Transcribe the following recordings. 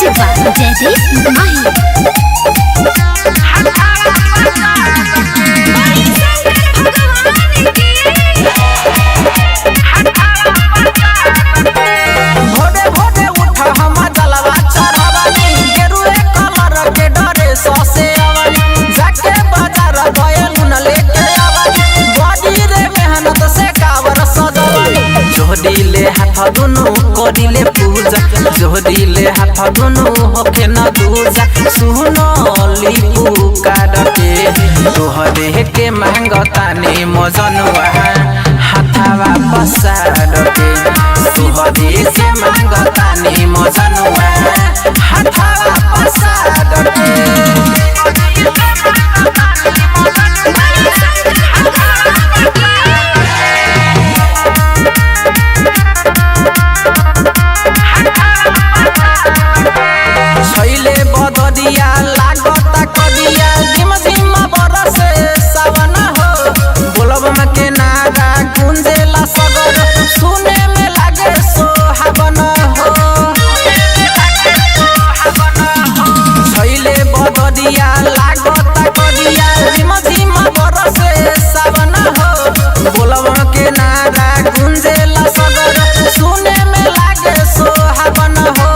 Music by Jaydeep माही। जोहरीले हाथ दुनु करिले पूजा जोहरीले हाथ दुनु होके न दूजा सुनो लिपु काडके तोहरे के मांगतानी मजनुआ हाथावा पसारके तोहरे के मांगतानी मजनुआ हाथावा पसारके बदरिया लागता कदिया झिम झिम बरसे सावन हो बोलब में के नारा गुंजेला सगर सुने में लागे सोहावन हो छैले बदरिया लागता कदिया झिम झिम बरसे सावन हो बोलब में के नारा गुंजेला सगर सुने में लागे सोहावन हो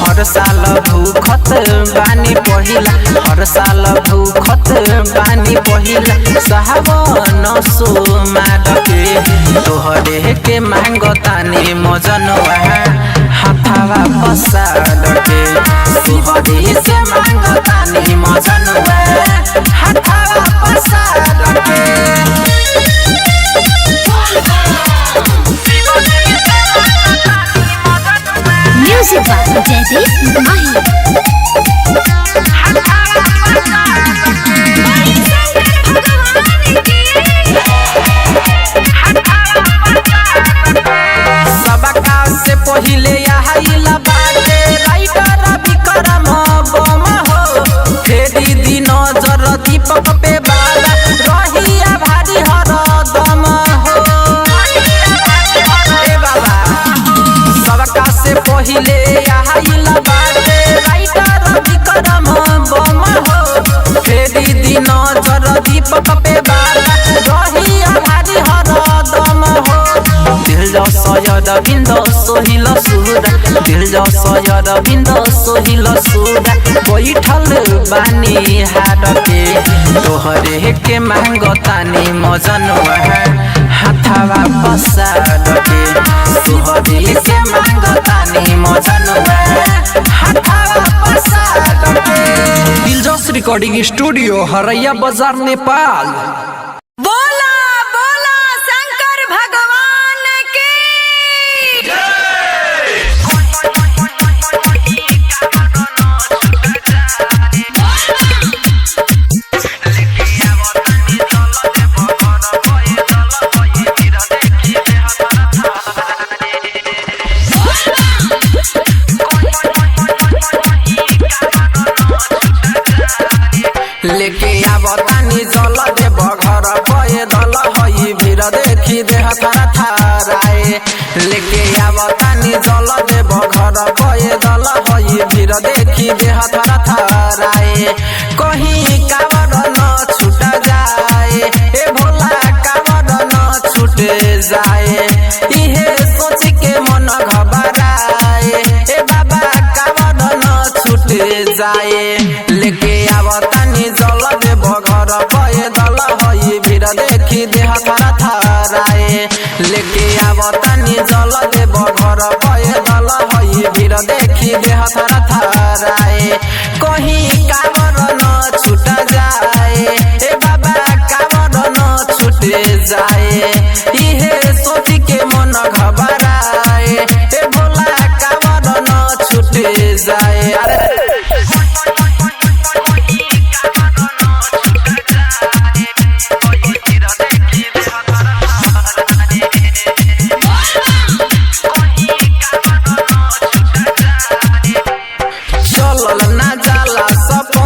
हर साल भूखत बानी पहिला हर साल भूखत बानी पहिला सावन सोमाडके तोहरे के मांगतानी मजनुआ हाथावा पसारके तोहरे से मांगतानी मजनुआ हाथावा पसारके म्यूजिक बाय जयदीप माही। पहिले आइला बाटे राइटर विक्रम बम हो फेरी दिन जर दीपक पे बाला रहिया भारी हर दम हो ए बाबा सबका से पहिले आइला बाटे राइटर विक्रम बम हो फेरी दिन जर दीपक पे बाला रहिया भारी हर दम हो दिल जो सयद बिंद सोहिल सुरा दिल जो सयद बिंद सोहिल सुरा बैठल बानी हाडके तोहरे के मांगतानी मजनुआ हाथावा पसारके तोहरे के मांगतानी मजनुआ हाथावा पसारके। दिलजोस रिकॉर्डिंग स्टूडियो हरैया बाजार नेपाल। लेके आवतानी जल देव घर पैदल हई भीड़ देखी देह थारा थाराए लेके आवतानी जल देव घर पैदल हई भीड़ देखी देह थारा थाराए कहीं कावर न छूट जाए ए भोला कावर न छूट जाए इहे सोच के मन घबराए ए बाबा कावर न छूट जाए लेके आवतानी जल देव घर पैदल हई भीड़ देखी देह थारा थाराए लेके आवतानी जल देव घर पैदल हई भीड़ देखी देह थारा थाराए कहीं कावर न छूट जाए ए बाबा कावर न छूट जाए इहे सोच के मन घबराए ए भोला कावर न छूट जाए।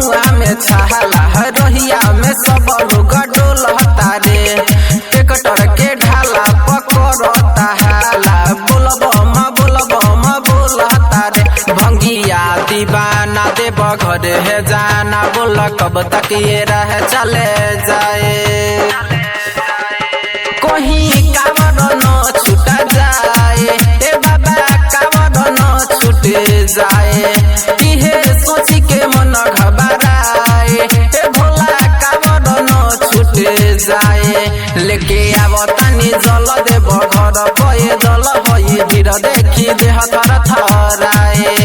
छाला रहिया में सब लोग डोल हता रे ट्रैक्टर के घरे है जाना, बोला कब तक ये रह चले जाए। कहीं कावड़ न छूटा जाए, ए बाबा कावड़ न छूट जाए। इहे सोची के मन घबराए, ए भोला कावड़ न छूट जाए। लेके आव तानी जल देव घर पये दल होई भीड़ देखी देह तर थराए।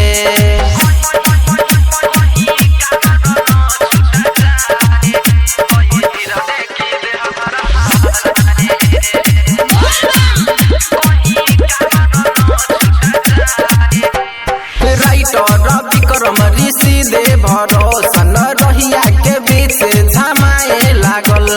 विक्रम ऋषि दे भरोसन रहिया के बीच झमाए लागल।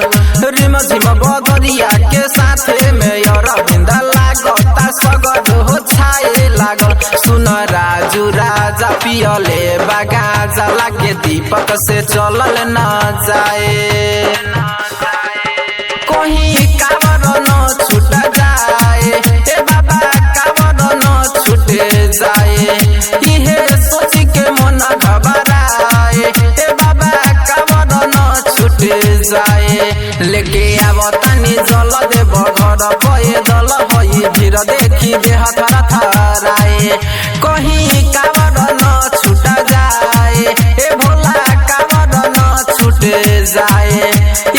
रिम झिम बदरिया के साथे में अरविंद लागता सगद हो छाए लागल। सुन राजू राजा पियले बागाजा लागे दीपक से चलल न जाए। कहीं कावड़ न छूट जाए, ए बाबा कावड़ न छूट जाए। इहे सोची के मन घबराए, ए बाबा कावड़ न छूट जाए। लेके आव तानी जल देव घर पये दल होई भीड़ देखी देह थर थराए। कहीं कावड़ न छूट जाए, ए भोला कावड़ न छूट जाए।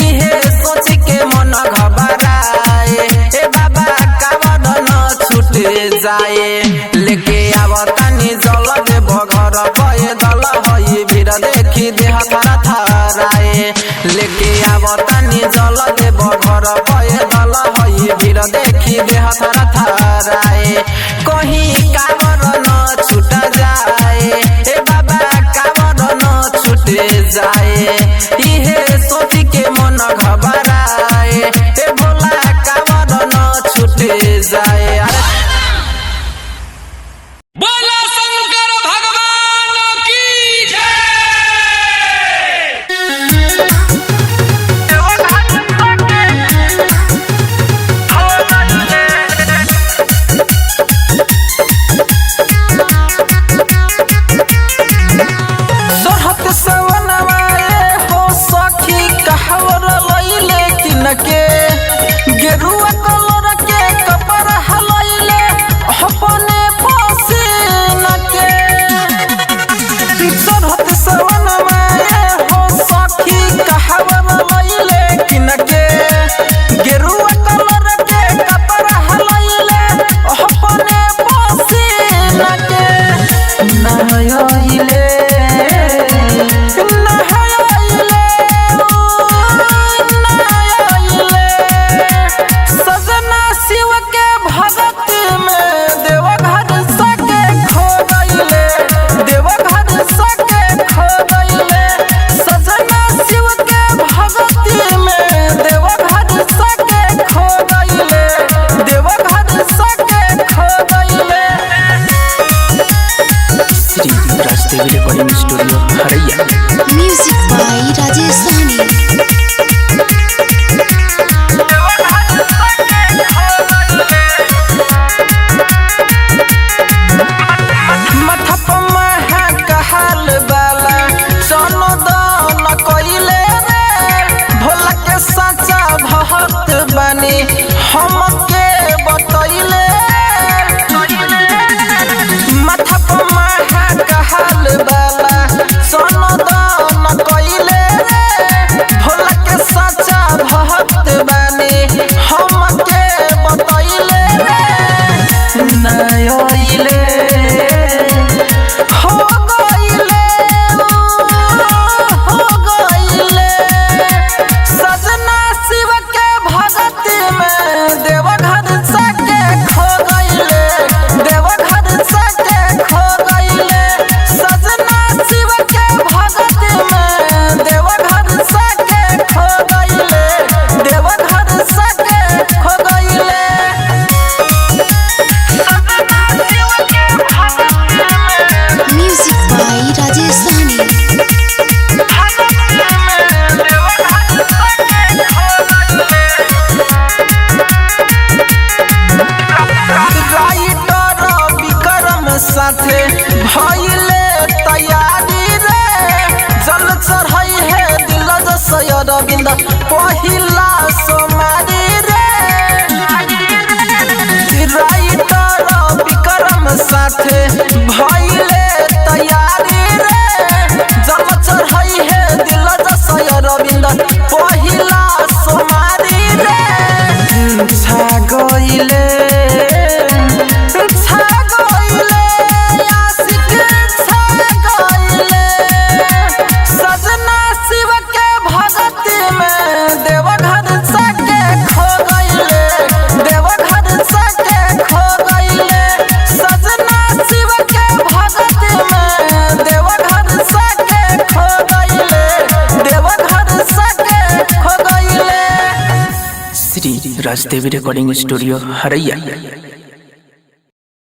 इहे सोची के मन घबराए, ए बाबा कावड़ न छूट जाए। लेके आव तानी जल देव घर पये दल होई भीड़ देखी देह थर थराए। लेके आव तानी जल देव घर पये दल होई भीड़ देखी देह थर थराए। कहीं कावड़ न छूट जाए, ए बाबा कावड़ न छूट जाए। इहे सोची के मन घबराए, ए भोला कावड़ न छूट जाए। बोला शंकर भगवान की जय। सोहत सवनवाए हो सखी कहवर लइले किनके। गेरुआ कलर के कपड़ा हलइले अपने पसीन के। सोहत सवनवाए हो सखी कहवर लइले किनके। गेरुआ कलर के कपड़ा हलइले अपने पसीन के। नहयइले सजना शिव के भगत में देवघर सके खो गइले। देवघर सके खो गइले। सजना शिव के भगत में देवघर सके खो गइले। देवघर सके खो गइले। Shri Rajdevi recording studio Haraiya. Music by Rajesh Sahni. मठपमा है कहल बाला सोनो दान कइले रे। भोला के सच्चा भक्त बनी हमके बतइले। मठपमा है कहल बाला सोनो दान कइले रे। भोला के सच्चा भक्त बनी हमके बतइले रे। नयइले हो गइले सजना शिव के भगत में देवघर सके खो राजदेवी रिकॉर्डिंग स्टूडियो हरैया।